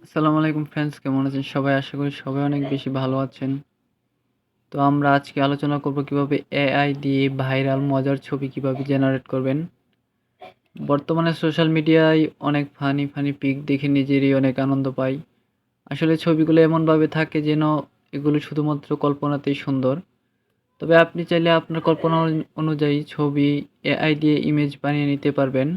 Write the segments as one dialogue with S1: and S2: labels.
S1: আসসালামু আলাইকুম ফ্রেন্ডস, কেমন আছেন সবাই? আশা করি সবাই অনেক বেশি ভালো আছেন। তো আমরা আজকে আলোচনা করব কিভাবে এআই দিয়ে ভাইরাল মজার ছবি কিভাবে জেনারেট করবেন। বর্তমানে সোশ্যাল মিডিয়ায় অনেক ফানি পিক দেখে নিজেরই অনেক আনন্দ পাই। আসলে ছবিগুলো এমনভাবে থাকে যেন এগুলো শুধুমাত্র কল্পনাতেই সুন্দর। তবে আপনি চাইলে আপনার কল্পনা অনুযায়ী ছবি এআই দিয়ে ইমেজ বানিয়ে নিতে পারবেন।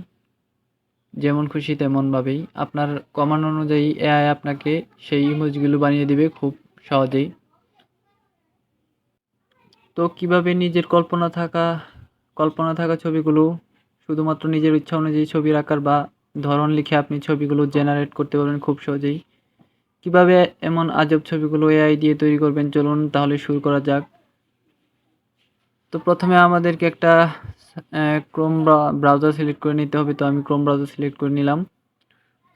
S1: যেমন খুশি তেমনভাবেই আপনার কমান্ড অনুযায়ী এআই আপনাকে সেই ইমেজগুলো বানিয়ে দিবে খুব সহজেই। তো কিভাবে নিজের কল্পনা থাকা ছবিগুলো শুধুমাত্র নিজের ইচ্ছা অনুযায়ী ছবির আকার বা ধরন লিখে আপনি ছবিগুলো জেনারেট করতে পারবেন খুব সহজেই। কিভাবে এমন আজব ছবিগুলো এআই দিয়ে তৈরি করবেন, চলুন তাহলে শুরু করা যাক। তো প্রথমে আমাদেরকে একটা ক্রোম ব্রাউজার সিলেক্ট করে নিতে হবে। তো আমি ক্রোম ব্রাউজার সিলেক্ট করে নিলাম।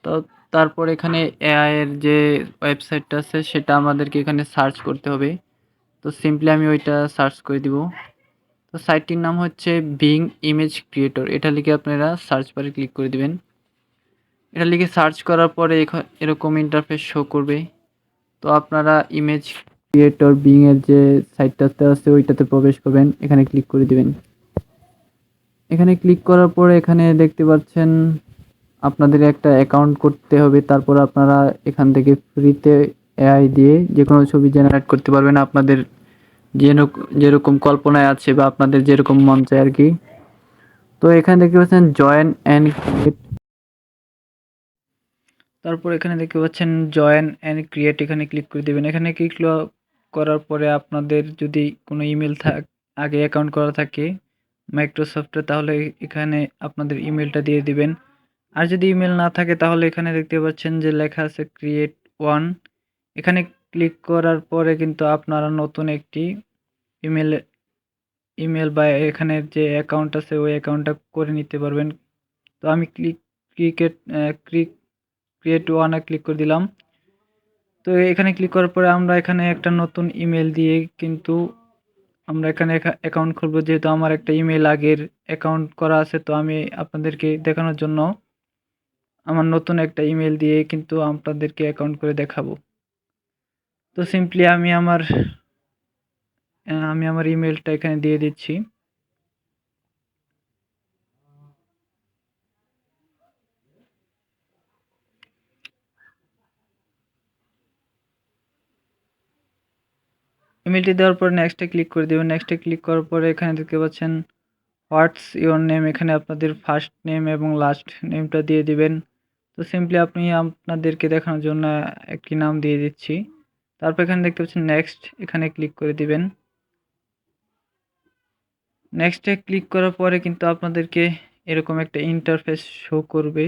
S1: তো তারপর এখানে এআই এর যে ওয়েবসাইটটা আছে সেটা আমাদেরকে এখানে সার্চ করতে হবে। তো সিম্পলি আমি ওইটা সার্চ করে দিব। তো সাইটটির নাম হচ্ছে বিং ইমেজ ক্রিয়েটর। এটা লিখে আপনারা সার্চ বারে ক্লিক করে দিবেন। এটা লিখে সার্চ করার পরে এরকম ইন্টারফেস শো করবে। তো আপনারা ইমেজ ক্রিয়েটর বিং এর যে সাইটটাতে আছে ওইটাতে প্রবেশ করবেন, এখানে ক্লিক করে দিবেন। এখানে ক্লিক করার পরে এখানে দেখতে পাচ্ছেন আপনাদের একটা অ্যাকাউন্ট করতে হবে। তারপর আপনারা এখান থেকে ফ্রিতে এআই দিয়ে যে কোনো ছবি জেনারেট করতে পারবেন আপনাদের যেরকম কল্পনায় আছে বা আপনাদের যেরকম মন চায় আর কি। তো এখানে দেখতে পাচ্ছেন জয়েন অ্যান্ড ক্রিয়েট। তারপর এখানে দেখতে পাচ্ছেন জয়েন অ্যান্ড ক্রিয়েট, এখানে ক্লিক করে দেবেন। এখানে ক্লিক করার পরে আপনাদের যদি কোনো ইমেল আগে অ্যাকাউন্ট করা থাকে মাইক্রোসফটে, তাহলে এখানে আপনাদের ইমেলটা দিয়ে দিবেন। আর যদি ইমেল না থাকে তাহলে এখানে দেখতে পাচ্ছেন যে লেখা আছে ক্রিয়েট ওয়ান। এখানে ক্লিক করার পরে কিন্তু আপনারা নতুন একটি ইমেল ইমেল বা এখানের যে অ্যাকাউন্ট আছে ওই অ্যাকাউন্টটা করে নিতে পারবেন। তো আমি ক্রিকেট ক্রিয়েট ওয়ানে ক্লিক করে দিলাম। তো এখানে ক্লিক করার পরে আমরা এখানে একটা নতুন ইমেল দিয়ে কিন্তু আমরা এখানে অ্যাকাউন্ট খুলবো। যেহেতু আমার একটা ইমেল আগের অ্যাকাউন্ট করা আছে, তো আমি আপনাদেরকে দেখানোর জন্য আমার নতুন একটা ইমেল দিয়ে কিন্তু আপনাদেরকে অ্যাকাউন্ট করে দেখাবো। তো সিম্পলি আমি আমার ইমেলটা এখানে দিয়ে দিচ্ছি। ইমেলটি দেওয়ার পর নেক্সটে ক্লিক করে দেবেন। নেক্সটে ক্লিক করার পরে এখানে দেখতে পাচ্ছেন হোয়াটস ইওর নেম, এখানে আপনাদের ফার্স্ট নেম এবং লাস্ট নেমটা দিয়ে দিবেন। তো সিম্পলি আপনি আপনাদেরকে দেখানোর জন্য একটি নাম দিয়ে দিচ্ছি। তারপর এখানে দেখতে পাচ্ছেন নেক্সট, এখানে ক্লিক করে দিবেন। নেক্সটে ক্লিক করার পরে কিন্তু আপনাদেরকে এরকম একটা ইন্টারফেস শো করবে।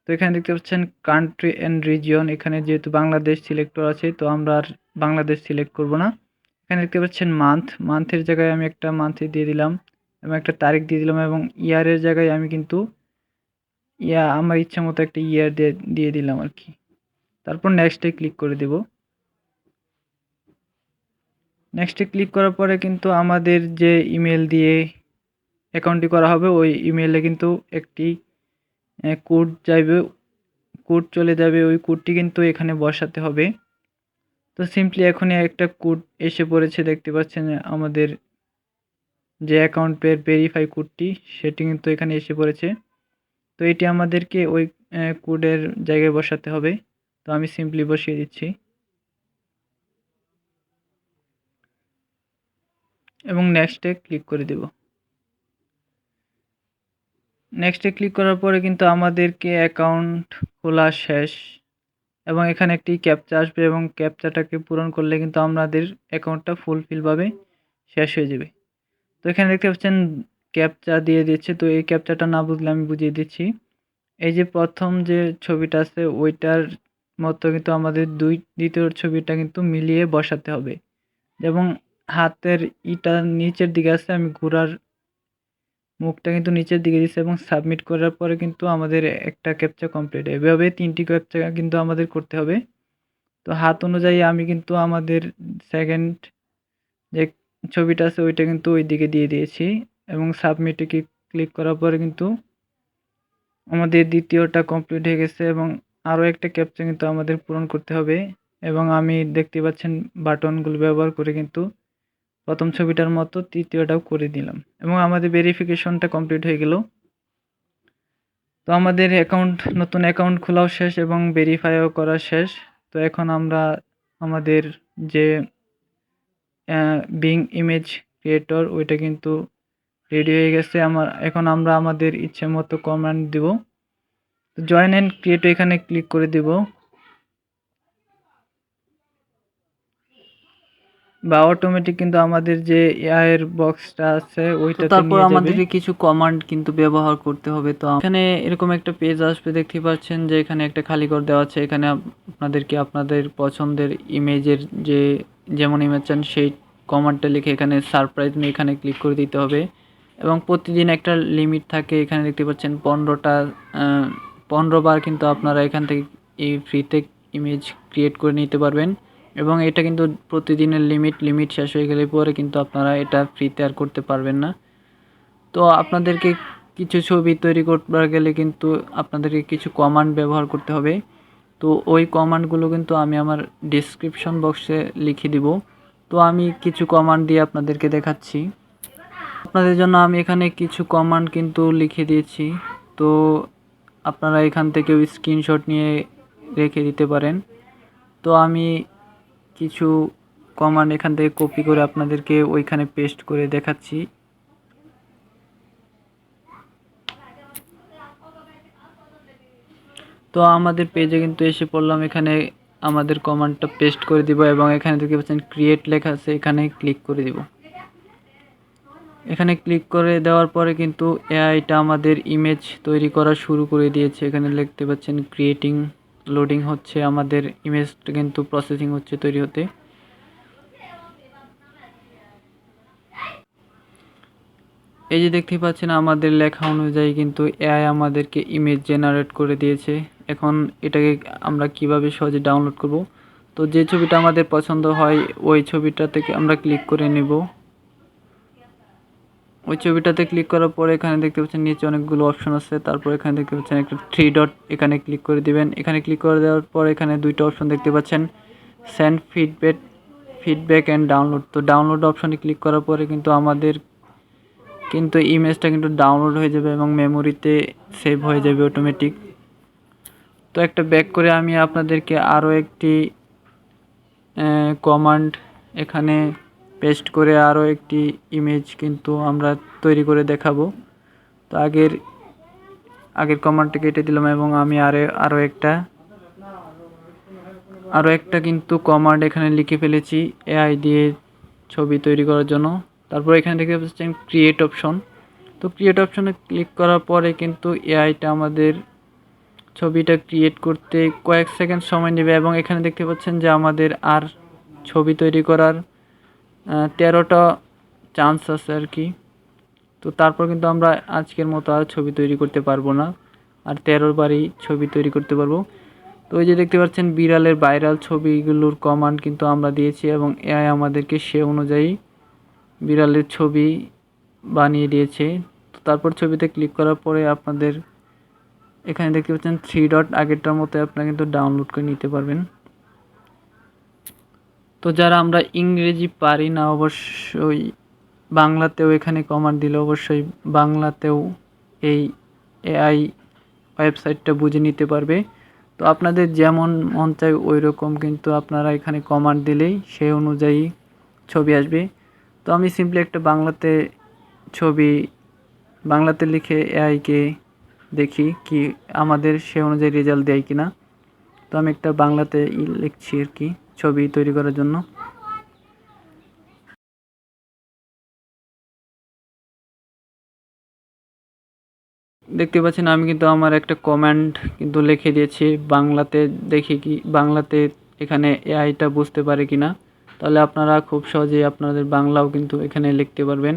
S1: তো এখানে দেখতে পাচ্ছেন কান্ট্রি অ্যান্ড রিজিয়ন, এখানে যেহেতু বাংলাদেশ সিলেক্ট করা আছে তো আমরা আর বাংলাদেশ সিলেক্ট করব না। এখানে দেখতে পাচ্ছেন মান্থের জায়গায় আমি একটা মান্থ দিয়ে দিলাম এবং একটা তারিখ দিয়ে দিলাম, এবং ইয়ারের জায়গায় আমি কিন্তু আমার ইচ্ছা মতো একটা ইয়ার দিয়ে দিলাম আর কি। তারপর নেক্সটে ক্লিক করে দেব। নেক্সটে ক্লিক করার পরে কিন্তু আমাদের যে ইমেল দিয়ে অ্যাকাউন্টটি করা হবে ওই ইমেলে কিন্তু একটি কোড যাবে, কোড চলে যাবে। ওই কোডটি কিন্তু এখানে বসাতে হবে। তো সিম্পলি এখনই একটা কোড এসে পড়েছে, দেখতে পাচ্ছেন আমাদের যে অ্যাকাউন্টের ভেরিফাই কোডটি সেটি কিন্তু এখানে এসে পড়েছে। তো এটি আমাদেরকে ওই কোডের জায়গায় বসাতে হবে। তো আমি সিম্পলি বসিয়ে দিচ্ছি এবং নেক্সটে ক্লিক করে দেব। নেক্সটে ক্লিক করার পরে কিন্তু আমাদেরকে অ্যাকাউন্ট খোলা শেষ এবং এখানে একটি ক্যাপচা আসবে এবং ক্যাপচাটাকে পূরণ করলে কিন্তু আমাদের অ্যাকাউন্টটা ফুলফিলভাবে শেষ হয়ে যাবে। তো এখানে দেখতে পাচ্ছেন ক্যাপচা দিয়ে দিচ্ছে। তো এই ক্যাপচাটা না বুঝলে আমি বুঝিয়ে দিচ্ছি। এই যে প্রথম যে ছবিটা আছে ওইটার মতো কিন্তু আমাদের দ্বিতীয় ছবিটা কিন্তু মিলিয়ে বসাতে হবে। এবং হাতের ইটা নিচের দিকে আছে, আমি ঘোড়ার মুখটা কিন্তু নিচের দিকে দিচ্ছি এবং সাবমিট করার পরে কিন্তু আমাদের একটা ক্যাপচা কমপ্লিট। এভাবে 3টি ক্যাপচা কিন্তু আমাদের করতে হবে। তো হাত অনুযায়ী আমি কিন্তু আমাদের সেকেন্ড যে ছবিটা আছে ওইটা কিন্তু ওই দিকে দিয়ে দিয়েছি এবং সাবমিটে ক্লিক করার পরে কিন্তু আমাদের দ্বিতীয়টা কমপ্লিট হয়ে গেছে এবং আরও একটা ক্যাপচা কিন্তু আমাদের পূরণ করতে হবে এবং আমি দেখতে পাচ্ছেন বাটনগুলো ব্যবহার করে কিন্তু প্রথম ছবিটার মতো তৃতীয়টাও করে দিলাম এবং আমাদের ভেরিফিকেশনটা কমপ্লিট হয়ে গেল। তো আমাদের নতুন অ্যাকাউন্ট খোলাও শেষ এবং ভেরিফাইও করা শেষ। তো এখন আমরা আমাদের যে বিং ইমেজ ক্রিয়েটর ওইটা কিন্তু রেডি হয়ে গেছে। এখন আমরা আমাদের ইচ্ছে মতো কমান্ড দিব। তো জয়েন অ্যান্ড ক্রিয়েট এখানে ক্লিক করে দিব বা অটোমেটিক কিন্তু আমাদের যে এআই এর বক্সটা আছে ওইটাতে
S2: তারপর
S1: নিয়ে যাবে।
S2: আমাদেরকে কিছু কমান্ড কিন্তু ব্যবহার করতে হবে। তো
S1: এখানে এরকম একটা পেজ আসবে, দেখতে পাচ্ছেন যে এখানে একটা খালি ঘর দেওয়া আছে। এখানে আপনাদেরকে আপনাদের পছন্দের ইমেজের যেমন ইমেজ চান সেই কমান্ডটা লিখে এখানে সারপ্রাইজ মি এখানে ক্লিক করে দিতে হবে এবং প্রতিদিন একটা লিমিট থাকে। এখানে দেখতে পাচ্ছেন 15 বার কিন্তু আপনারা এখান থেকে এই ফ্রিতে ইমেজ ক্রিয়েট করে নিতে পারবেন এবং এটা কিন্তু প্রতিদিনের লিমিট শেষ হয়ে গেলে পরে কিন্তু আপনারা এটা ফ্রিতে আর করতে পারবেন না। তো আপনাদেরকে কিছু ছবি তৈরি করবার গেলে কিন্তু আপনাদেরকে কিছু কমান্ড ব্যবহার করতে হবে। তো ওই কমান্ডগুলো কিন্তু আমি আমার ডেসক্রিপশন বক্সে লিখে দিব। তো আমি কিছু কমান্ড দিয়ে আপনাদেরকে দেখাচ্ছি। আপনাদের জন্য আমি এখানে কিছু কমান্ড কিন্তু লিখে দিয়েছি। তো আপনারা এখান থেকে স্ক্রিনশট নিয়ে রেখে দিতে পারেন। তো আমি কিছু কমান্ড এখান থেকে কপি করে আপনাদেরকে ওইখানে পেস্ট করে দেখাচ্ছি। তো আমাদের পেজে কিন্তু এসে পড়লাম। এখানে আমাদের কমান্ডটা পেস্ট করে দিব এবং এখানে দেখতে পাচ্ছেন ক্রিয়েট লেখা আছে, এখানে ক্লিক করে দিব। এখানে ক্লিক করে দেওয়ার পরে কিন্তু এআইটা আমাদের ইমেজ তৈরি করা শুরু করে দিয়েছে। এখানে দেখতে পাচ্ছেন ক্রিয়েটিং লোডিং হচ্ছে, আমাদের ইমেজটা কিন্তু প্রসেসিং হচ্ছে তৈরি হতে। এই যে দেখতে পাচ্ছেন আমাদের লেখা অনুযায়ী কিন্তু এআই আমাদেরকে ইমেজ জেনারেট করে দিয়েছে। এখন এটাকে আমরা কিভাবে সহজে ডাউনলোড করব, তো যে ছবিটা আমাদের পছন্দ হয় ওই ছবিটা থেকে আমরা ক্লিক করে নেব। ওই ছবিটাতে ক্লিক করার পরে এখানে দেখতে পাচ্ছেন নিচে অনেকগুলো অপশন আছে। তারপর এখানে দেখতে পাচ্ছেন একটা 3 ডট, এখানে ক্লিক করে দিবেন। এখানে ক্লিক করে দেওয়ার পর এখানে দুইটা অপশন দেখতে পাচ্ছেন, সেন্ড ফিডব্যাক অ্যান্ড ডাউনলোড। তো ডাউনলোড অপশনে ক্লিক করার পরে কিন্তু আমাদের ইমেজটা কিন্তু ডাউনলোড হয়ে যাবে এবং মেমোরিতে সেভ হয়ে যাবে অটোমেটিক। তো একটা ব্যাক করে আমি আপনাদেরকে আরও একটি কমান্ড এখানে পেস্ট করে আরও একটি ইমেজ কিন্তু আমরা তৈরি করে দেখাবো। তো আগের কমান্ডটা কেটে দিলাম এবং আমি আরও একটা কিন্তু কমান্ড এখানে লিখে ফেলেছি এআই দিয়ে ছবি তৈরি করার জন্য। তারপর এখানে দেখতে পাচ্ছেন ক্রিয়েট অপশন। তো ক্রিয়েট অপশনে ক্লিক করার পরে কিন্তু এআইটা আমাদের ছবিটা ক্রিয়েট করতে কয়েক সেকেন্ড সময় নেবে এবং এখানে দেখতে পাচ্ছেন যে আমাদের আর ছবি তৈরি করার 13টা চান্স আছে আর কি। তো তারপর কিন্তু আমরা আজকের মতো আর ছবি তৈরি করতে পারবো না, আর 13 বারই ছবি তৈরি করতে পারবো। তো ওই যে দেখতে পাচ্ছেন বিড়ালের ভাইরাল ছবিগুলোর কমান্ড কিন্তু আমরা দিয়েছি এবং এআই আমাদেরকে সে অনুযায়ী বিড়ালের ছবি বানিয়ে দিয়েছে। তো তারপর ছবিতে ক্লিক করার পরে আপনাদের এখানে দেখতে পাচ্ছেন 3 ডট, আগেরটার মতো আপনারা কিন্তু ডাউনলোড করে নিতে পারবেন। তো যারা আমরা ইংরেজি পারি না অবশ্যই বাংলাতেও এখানে কমান্ড দিলে অবশ্যই বাংলাতেও এই এআই ওয়েবসাইটটা বুঝে নিতে পারবে। তো আপনাদের যেমন মন চায় ওই রকম কিন্তু আপনারা এখানে কমান্ড দিলেই সেই অনুযায়ী ছবি আসবে। তো আমি সিম্পলি একটা বাংলাতে লিখে এআইকে দেখি কি আমাদের সে অনুযায়ী রেজাল্ট দেয় কিনা। তো আমি একটা বাংলাতে লিখছি আর কি ছবি তৈরি করার জন্য। দেখতে পাচ্ছেন আমি কিন্তু আমার একটা কমেন্ট কিন্তু লিখে দিয়েছি বাংলাতে, দেখি কি বাংলাতে এখানে এআইটা বুঝতে পারে কিনা। তাহলে আপনারা খুব সহজেই আপনাদের বাংলাও কিন্তু এখানে লিখতে পারবেন।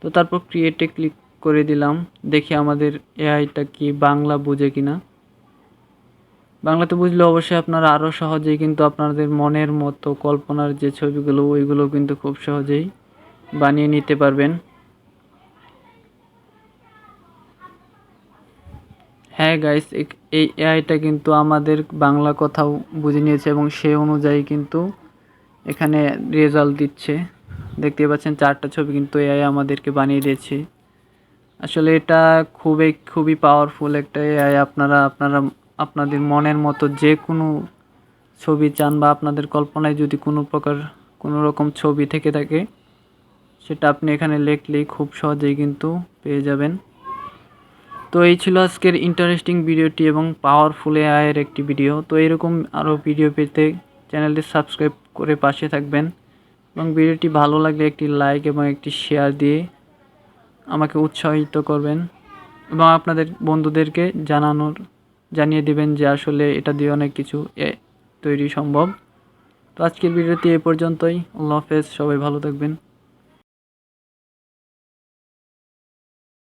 S1: তো তারপর ক্রিয়েটে ক্লিক করে দিলাম, দেখি আমাদের এআইটা কি বাংলা বুঝে কিনা। বাংলাতে বুঝলে অবশ্যই আপনারা আরও সহজেই কিন্তু আপনাদের মনের মতো কল্পনার যে ছবিগুলো ওইগুলো কিন্তু খুব সহজেই বানিয়ে নিতে পারবেন। হ্যাঁ গাইস, এই এআইটা কিন্তু আমাদের বাংলা কথাও বুঝে নিয়েছে এবং সে অনুযায়ী কিন্তু এখানে রেজাল্ট দিচ্ছে। দেখতে পাচ্ছেন 4টা ছবি কিন্তু এআই আমাদেরকে বানিয়ে দিয়েছে। আসলে এটা খুবই পাওয়ারফুল একটা এআই। আপনারা আপনাদের মনের মতো যে কোনো ছবি চান বা আপনাদের কল্পনায় যদি কোনো রকম ছবি থেকে থাকে, সেটা আপনি এখানে লিখলেই খুব সহজেই কিন্তু পেয়ে যাবেন। তো এই ছিল আজকের ইন্টারেস্টিং ভিডিওটি এবং পাওয়ারফুল এআই এর একটি ভিডিও। তো এরকম আরও ভিডিও পেতে চ্যানেলটি সাবস্ক্রাইব করে পাশে থাকবেন এবং ভিডিওটি ভালো লাগলে একটি লাইক এবং একটি শেয়ার দিয়ে আমাকে উৎসাহিত করবেন এবং আপনাদের বন্ধুদেরকে জানিয়ে দিবেন যে আসলে এটা দিয়ে অনেক কিছু তৈরি সম্ভব। তো আজকের ভিডিওটি এ পর্যন্তই। আল্লাহ হাফেজ, সবাই ভালো থাকবেন।